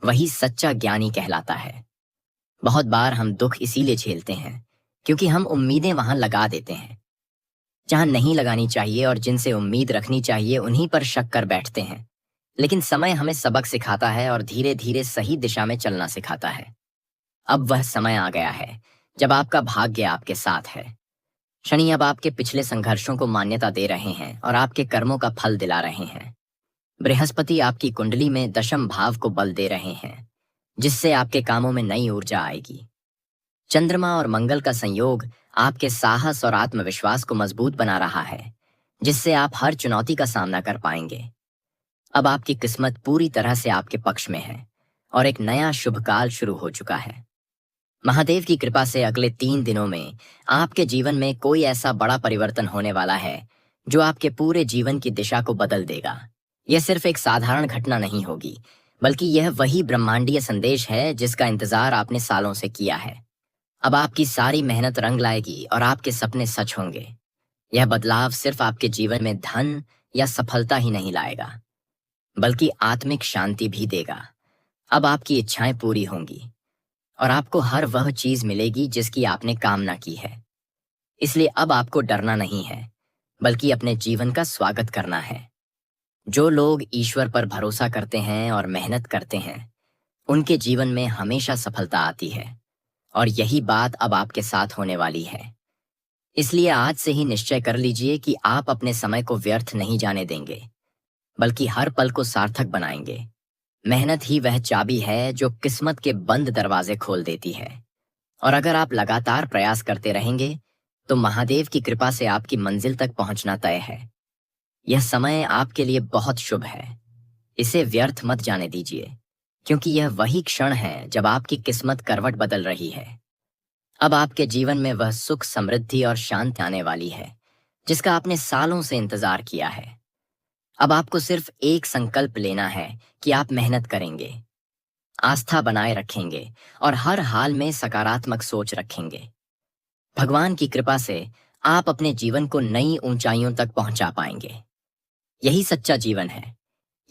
वही सच्चा ज्ञानी कहलाता है। बहुत बार हम दुख इसीलिए झेलते हैं क्योंकि हम उम्मीदें वहां लगा देते हैं जहां नहीं लगानी चाहिए और जिनसे उम्मीद रखनी चाहिए उन्हीं पर शक कर बैठते हैं। लेकिन समय हमें सबक सिखाता है और धीरे धीरे सही दिशा में चलना सिखाता है। अब वह समय आ गया है जब आपका भाग्य आपके साथ है। शनि अब आपके पिछले संघर्षों को मान्यता दे रहे हैं और आपके कर्मों का फल दिला रहे हैं। बृहस्पति आपकी कुंडली में दशम भाव को बल दे रहे हैं, जिससे आपके कामों में नई ऊर्जा आएगी। चंद्रमा और मंगल का संयोग आपके साहस और आत्मविश्वास को मजबूत बना रहा है, जिससे आप हर चुनौती का सामना कर पाएंगे। अब आपकी किस्मत पूरी तरह से आपके पक्ष में है और एक नया शुभ काल शुरू हो चुका है। महादेव की कृपा से अगले 3 दिनों में आपके जीवन में कोई ऐसा बड़ा परिवर्तन होने वाला है जो आपके पूरे जीवन की दिशा को बदल देगा। यह सिर्फ एक साधारण घटना नहीं होगी, बल्कि यह वही ब्रह्मांडीय संदेश है जिसका इंतजार आपने सालों से किया है। अब आपकी सारी मेहनत रंग लाएगी और आपके सपने सच होंगे। यह बदलाव सिर्फ आपके जीवन में धन या सफलता ही नहीं लाएगा, बल्कि आत्मिक शांति भी देगा। अब आपकी इच्छाएं पूरी होंगी और आपको हर वह चीज मिलेगी जिसकी आपने कामना की है। इसलिए अब आपको डरना नहीं है, बल्कि अपने जीवन का स्वागत करना है। जो लोग ईश्वर पर भरोसा करते हैं और मेहनत करते हैं, उनके जीवन में हमेशा सफलता आती है, और यही बात अब आपके साथ होने वाली है। इसलिए आज से ही निश्चय कर लीजिए कि आप अपने समय को व्यर्थ नहीं जाने देंगे, बल्कि हर पल को सार्थक बनाएंगे। मेहनत ही वह चाबी है जो किस्मत के बंद दरवाजे खोल देती है, और अगर आप लगातार प्रयास करते रहेंगे तो महादेव की कृपा से आपकी मंजिल तक पहुंचना तय है। यह समय आपके लिए बहुत शुभ है। इसे व्यर्थ मत जाने दीजिए, क्योंकि यह वही क्षण है जब आपकी किस्मत करवट बदल रही है। अब आपके जीवन में वह सुख, समृद्धि और शांति आने वाली है जिसका आपने सालों से इंतजार किया है। अब आपको सिर्फ एक संकल्प लेना है कि आप मेहनत करेंगे, आस्था बनाए रखेंगे और हर हाल में सकारात्मक सोच रखेंगे। भगवान की कृपा से आप अपने जीवन को नई ऊंचाइयों तक पहुंचा पाएंगे। यही सच्चा जीवन है,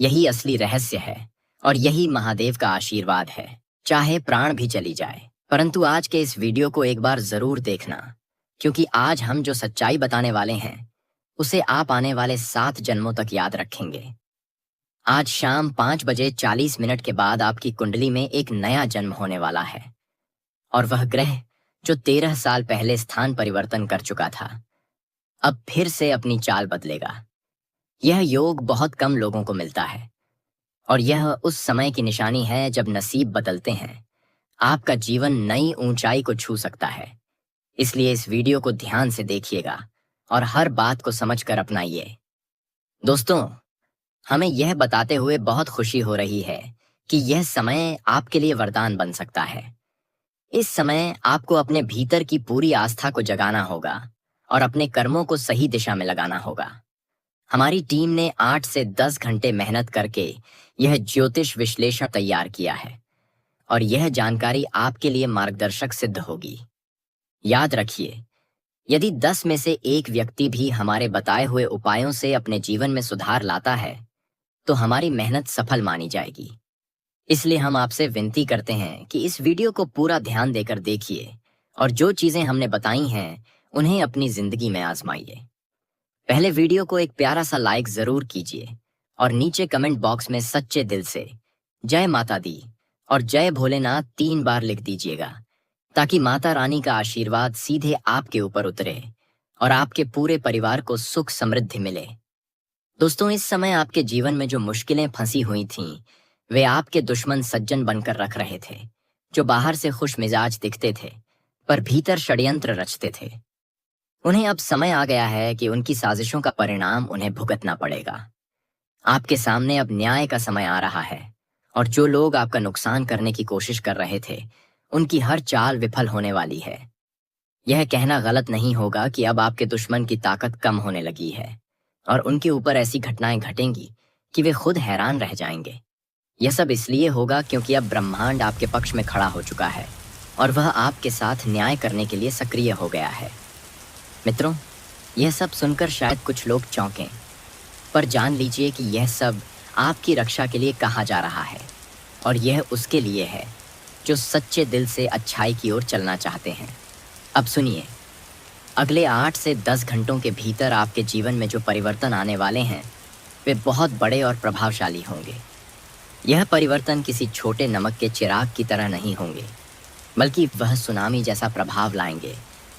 यही असली रहस्य है, और यही महादेव का आशीर्वाद है। चाहे प्राण भी चली जाए, परंतु आज के इस वीडियो को एक बार जरूर देखना, क्योंकि आज हम जो सच्चाई बताने वाले हैं उसे आप आने वाले 7 जन्मों तक याद रखेंगे। आज शाम 5:40 के बाद आपकी कुंडली में एक नया जन्म होने वाला है, और वह ग्रह जो 13 साल पहले स्थान परिवर्तन कर चुका था, अब फिर से अपनी चाल बदलेगा। यह योग बहुत कम लोगों को मिलता है, और यह उस समय की निशानी है जब नसीब बदलते हैं। आपका जीवन नई ऊंचाई को छू सकता है। इसलिए इस वीडियो को ध्यान से देखिएगा और हर बात को समझकर अपनाइए। दोस्तों, हमें यह बताते हुए बहुत खुशी हो रही है कि यह समय आपके लिए वरदान बन सकता है। इस समय आपको अपने भीतर की पूरी आस्था को जगाना होगा और अपने कर्मों को सही दिशा में लगाना होगा। हमारी टीम ने 8 से 10 घंटे मेहनत करके यह ज्योतिष विश्लेषण तैयार किया है, और यह जानकारी आपके लिए मार्गदर्शक सिद्ध होगी। याद रखिए, यदि 10 में से एक व्यक्ति भी हमारे बताए हुए उपायों से अपने जीवन में सुधार लाता है, तो हमारी मेहनत सफल मानी जाएगी। इसलिए हम आपसे विनती करते हैं कि इस वीडियो को पूरा ध्यान देकर देखिए, और जो चीजें हमने बताई हैं उन्हें अपनी जिंदगी में आजमाइए। पहले वीडियो को एक प्यारा सा लाइक जरूर कीजिए, और नीचे कमेंट बॉक्स में सच्चे दिल से जय माता दी और जय भोलेनाथ 3 बार लिख दीजिएगा, ताकि माता रानी का आशीर्वाद सीधे आपके ऊपर उतरे और आपके पूरे परिवार को सुख समृद्धि मिले। दोस्तों, इस समय आपके जीवन में जो मुश्किलें फंसी हुई थीं, वे आपके दुश्मन सज्जन बनकर रख रहे थे, जो बाहर से खुश मिजाज दिखते थे पर भीतर षड्यंत्र रचते थे। उन्हें अब समय आ गया है कि उनकी साजिशों का परिणाम उन्हें भुगतना पड़ेगा। आपके सामने अब न्याय का समय आ रहा है, और जो लोग आपका नुकसान करने की कोशिश कर रहे थे, उनकी हर चाल विफल होने वाली है। यह कहना गलत नहीं होगा कि अब आपके दुश्मन की ताकत कम होने लगी है, और उनके ऊपर ऐसी घटनाएं घटेंगी कि वे खुद हैरान रह जाएंगे। यह सब इसलिए होगा क्योंकि अब ब्रह्मांड आपके पक्ष में खड़ा हो चुका है, और वह आपके साथ न्याय करने के लिए सक्रिय हो गया है। मित्रों, यह सब सुनकर शायद कुछ लोग चौंकें, पर जान लीजिए कि यह सब आपकी रक्षा के लिए कहा जा रहा है, और यह उसके लिए है जो सच्चे दिल से अच्छाई की ओर चलना चाहते हैं। अब सुनिए, अगले 8 से 10 घंटों के भीतर आपके जीवन में जो परिवर्तन आने वाले हैं, वे बहुत बड़े और प्रभावशाली होंगे। यह परिवर्तन किसी छोटे नमक के चिराग की तरह नहीं होंगे, बल्कि वह सुनामी जैसा प्रभाव लाएंगे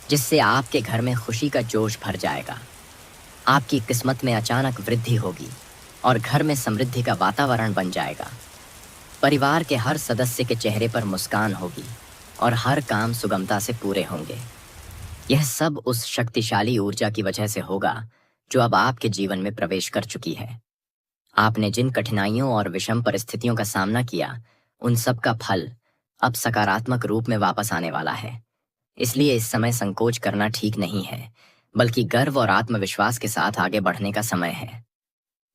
जिससे आपके घर में खुशी का जोश भर जाएगा। आपकी किस्मत में अचानक वृद्धि होगी और घर में समृद्धि का वातावरण बन जाएगा। परिवार के हर सदस्य के चेहरे पर मुस्कान होगी और हर काम सुगमता से पूरे होंगे। यह सब उस शक्तिशाली ऊर्जा की वजह से होगा जो अब आपके जीवन में प्रवेश कर चुकी है। आपने जिन कठिनाइयों और विषम परिस्थितियों का सामना किया, उन सब का फल अब सकारात्मक रूप में वापस आने वाला है। इसलिए इस समय संकोच करना ठीक नहीं है, बल्कि गर्व और आत्मविश्वास के साथ आगे बढ़ने का समय है।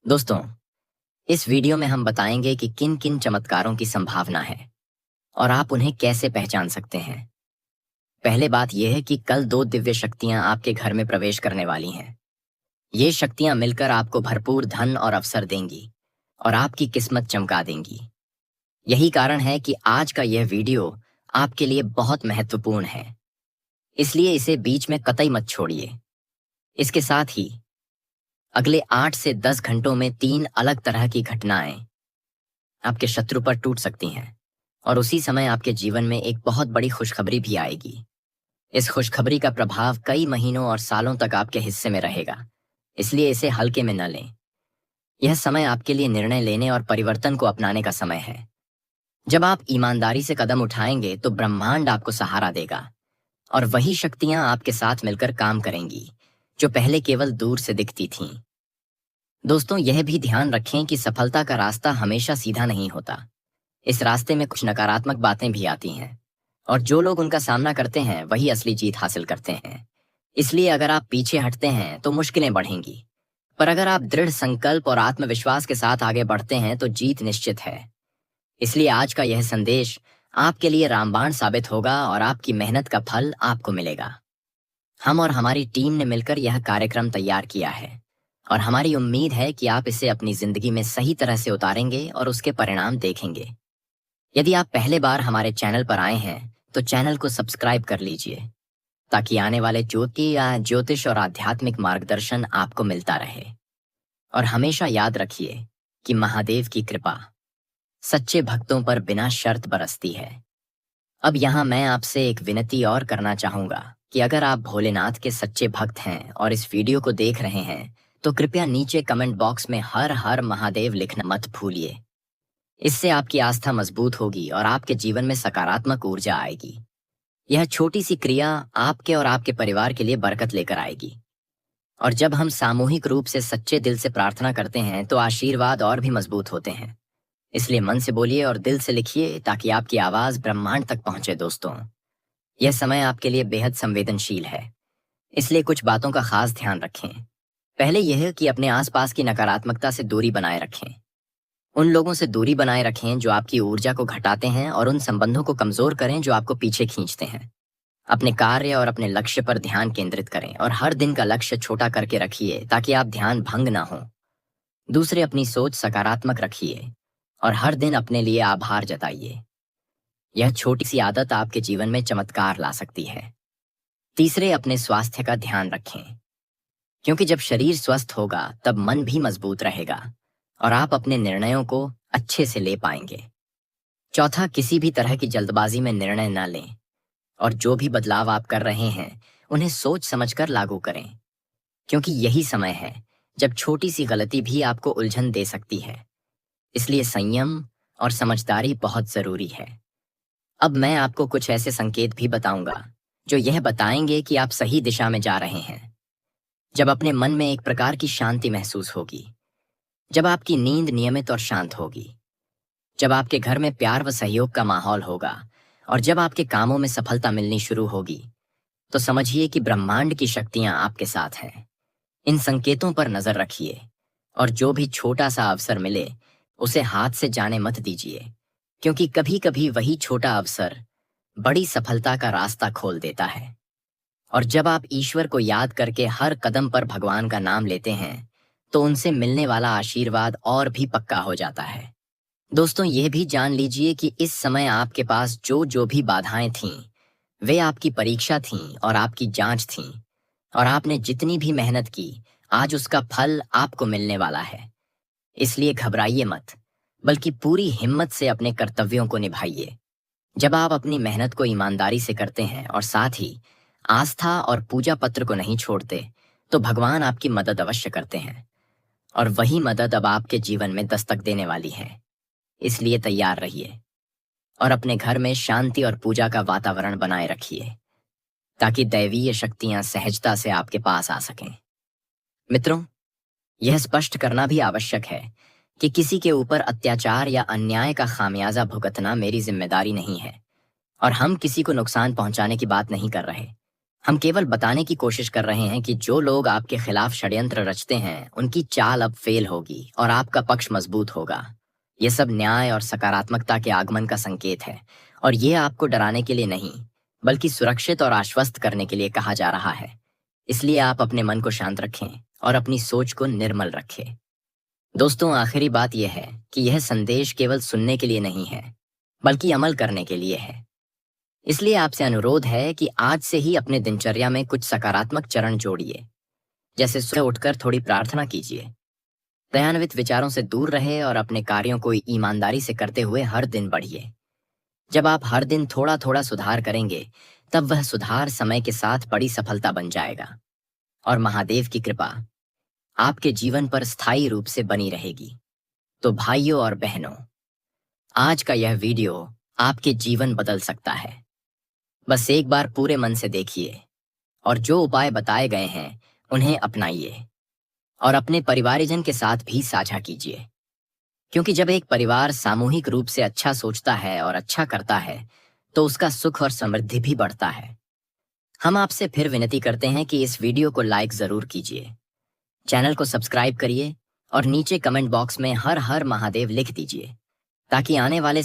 दोस्तों, इस वीडियो में हम बताएंगे कि किन किन चमत्कारों की संभावना है और आप उन्हें कैसे पहचान सकते हैं। पहले बात यह है कि कल 2 दिव्य शक्तियां आपके घर में प्रवेश करने वाली हैं। ये शक्तियां मिलकर आपको भरपूर धन और अवसर देंगी और आपकी किस्मत चमका देंगी। यही कारण है कि आज का यह वीडियो आपके लिए बहुत महत्वपूर्ण है, इसलिए इसे बीच में कतई मत छोड़िए। इसके साथ ही अगले 8 से 10 घंटों में 3 अलग तरह की घटनाएं आपके शत्रु पर टूट सकती हैं और उसी समय आपके जीवन में एक बहुत बड़ी खुशखबरी भी आएगी। इस खुशखबरी का प्रभाव कई महीनों और सालों तक आपके हिस्से में रहेगा, इसलिए इसे हल्के में न लें। यह समय आपके लिए निर्णय लेने और परिवर्तन को अपनाने का समय है। जब आप ईमानदारी से कदम उठाएंगे तो ब्रह्मांड आपको सहारा देगा और वही शक्तियां आपके साथ मिलकर काम करेंगी जो पहले केवल दूर से दिखती थीं। दोस्तों, यह भी ध्यान रखें कि सफलता का रास्ता हमेशा सीधा नहीं होता। इस रास्ते में कुछ नकारात्मक बातें भी आती हैं और जो लोग उनका सामना करते हैं वही असली जीत हासिल करते हैं। इसलिए अगर आप पीछे हटते हैं तो मुश्किलें बढ़ेंगी, पर अगर आप दृढ़ संकल्प और आत्मविश्वास के साथ आगे बढ़ते हैं तो जीत निश्चित है। इसलिए आज का यह संदेश आपके लिए रामबाण साबित होगा और आपकी मेहनत का फल आपको मिलेगा। हम और हमारी टीम ने मिलकर यह कार्यक्रम तैयार किया है और हमारी उम्मीद है कि आप इसे अपनी जिंदगी में सही तरह से उतारेंगे और उसके परिणाम देखेंगे। यदि आप पहले बार हमारे चैनल पर आए हैं तो चैनल को सब्सक्राइब कर लीजिए ताकि आने वाले ज्योतिष और आध्यात्मिक मार्गदर्शन आपको मिलता रहे। और हमेशा याद रखिए कि महादेव की कृपा सच्चे भक्तों पर बिना शर्त बरसती है। अब यहाँ मैं आपसे एक विनती और करना चाहूंगा कि अगर आप भोलेनाथ के सच्चे भक्त हैं और इस वीडियो को देख रहे हैं तो कृपया नीचे कमेंट बॉक्स में हर हर महादेव लिखना मत भूलिए। इससे आपकी आस्था मजबूत होगी और आपके जीवन में सकारात्मक ऊर्जा आएगी। यह छोटी सी क्रिया आपके और आपके परिवार के लिए बरकत लेकर आएगी। और जब हम सामूहिक रूप से सच्चे दिल से प्रार्थना करते हैं तो आशीर्वाद और भी मजबूत होते हैं। इसलिए मन से बोलिए और दिल से लिखिए ताकि आपकी आवाज ब्रह्मांड तक पहुंचे। दोस्तों, यह समय आपके लिए बेहद संवेदनशील है, इसलिए कुछ बातों का खास ध्यान रखें। पहले यह कि अपने आसपास की नकारात्मकता से दूरी बनाए रखें। उन लोगों से दूरी बनाए रखें जो आपकी ऊर्जा को घटाते हैं और उन संबंधों को कमजोर करें जो आपको पीछे खींचते हैं। अपने कार्य और अपने लक्ष्य पर ध्यान केंद्रित करें और हर दिन का लक्ष्य छोटा करके रखिए ताकि आप ध्यान भंग ना हो। दूसरे, अपनी सोच सकारात्मक रखिए और हर दिन अपने लिए आभार जताइए। यह छोटी सी आदत आपके जीवन में चमत्कार ला सकती है। तीसरे, अपने स्वास्थ्य का ध्यान रखें, क्योंकि जब शरीर स्वस्थ होगा तब मन भी मजबूत रहेगा और आप अपने निर्णयों को अच्छे से ले पाएंगे। चौथा, किसी भी तरह की जल्दबाजी में निर्णय न लें और जो भी बदलाव आप कर रहे हैं उन्हें सोच समझकर लागू करें, क्योंकि यही समय है जब छोटी सी गलती भी आपको उलझन दे सकती है। इसलिए संयम और समझदारी बहुत जरूरी है। अब मैं आपको कुछ ऐसे संकेत भी बताऊंगा जो यह बताएंगे कि आप सही दिशा में जा रहे हैं। जब अपने मन में एक प्रकार की शांति महसूस होगी, जब आपकी नींद नियमित और शांत होगी, जब आपके घर में प्यार व सहयोग का माहौल होगा और जब आपके कामों में सफलता मिलनी शुरू होगी, तो समझिए कि ब्रह्मांड की शक्तियां आपके साथ हैं। इन संकेतों पर नजर रखिए और जो भी छोटा सा अवसर मिले उसे हाथ से जाने मत दीजिए, क्योंकि कभी कभी वही छोटा अवसर बड़ी सफलता का रास्ता खोल देता है। और जब आप ईश्वर को याद करके हर कदम पर भगवान का नाम लेते हैं तो उनसे मिलने वाला आशीर्वाद और भी पक्का हो जाता है। दोस्तों, यह भी जान लीजिए कि इस समय आपके पास जो भी बाधाएं थीं वे आपकी परीक्षा थीं और आपकी जांच थीं, और आपने जितनी भी मेहनत की आज उसका फल आपको मिलने वाला है। इसलिए घबराइए मत, बल्कि पूरी हिम्मत से अपने कर्तव्यों को निभाइए। जब आप अपनी मेहनत को ईमानदारी से करते हैं और साथ ही आस्था और पूजा पत्र को नहीं छोड़ते तो भगवान आपकी मदद अवश्य करते हैं और वही मदद अब आपके जीवन में दस्तक देने वाली है। इसलिए तैयार रहिए और अपने घर में शांति और पूजा का वातावरण बनाए रखिए ताकि दैवीय शक्तियां सहजता से आपके पास आ सकें। मित्रों, यह स्पष्ट करना भी आवश्यक है कि किसी के ऊपर अत्याचार या अन्याय का खामियाजा भुगतना मेरी जिम्मेदारी नहीं है और हम किसी को नुकसान पहुंचाने की बात नहीं कर रहे। हम केवल बताने की कोशिश कर रहे हैं कि जो लोग आपके खिलाफ षड्यंत्र रचते हैं उनकी चाल अब फेल होगी और आपका पक्ष मजबूत होगा। ये सब न्याय और सकारात्मकता के आगमन का संकेत है, और ये आपको डराने के लिए नहीं, बल्कि सुरक्षित और आश्वस्त करने के लिए कहा जा रहा है। इसलिए आप अपने मन को शांत रखें और अपनी सोच को निर्मल रखें। दोस्तों, आखिरी बात यह है कि यह संदेश केवल सुनने के लिए नहीं है, बल्कि अमल करने के लिए है। इसलिए आपसे अनुरोध है कि आज से ही अपने दिनचर्या में कुछ सकारात्मक चरण जोड़िए। जैसे सुबह उठकर थोड़ी प्रार्थना कीजिए, दयान्वित विचारों से दूर रहे और अपने कार्यों को ईमानदारी से करते हुए हर दिन बढ़िए। जब आप हर दिन थोड़ा थोड़ा सुधार करेंगे, तब वह सुधार समय के साथ बड़ी सफलता बन जाएगा, और महादेव की कृपा आपके जीवन पर स्थायी रूप से बनी रहेगी। तो भाइयों और बहनों, आज का यह वीडियो आपके जीवन बदल सकता है। बस एक बार पूरे मन से देखिए और जो उपाय बताए गए हैं उन्हें अपनाइए, और अपने परिवारजन के साथ भी साझा कीजिए। क्योंकि जब एक परिवार सामूहिक रूप से अच्छा सोचता है और अच्छा करता है, तो उसका सुख और समृद्धि भी बढ़ता है। हम आपसे फिर विनती करते हैं कि इस वीडियो को लाइक जरूर कीजिए, चैनल को सब्सक्राइब करिए और नीचे कमेंट बॉक्स में हर हर महादेव लिख दीजिए, ताकि आने वाले